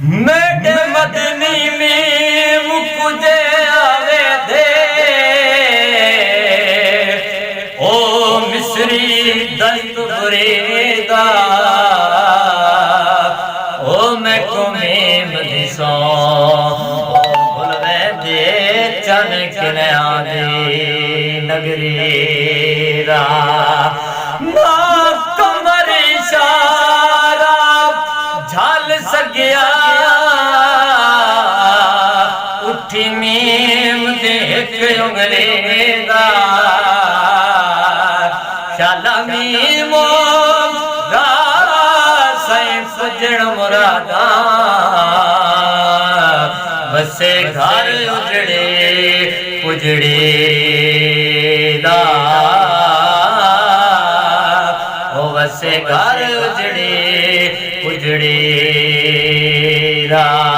मेरे मदनी में मुकुजे आवे दे ओ मिस्री दस्त बुरेदा ओ मैं कुमेम दिसो बुलवे दे चन किन्या दे नगरी रा कमर इशारा झाल सगिया उठी मीम देख उंगले दा शाला मीमो पुजण मुरादा बसे घर उजड़े पुजड़े दा ओ बसे घर उजड़े पुजड़े दा।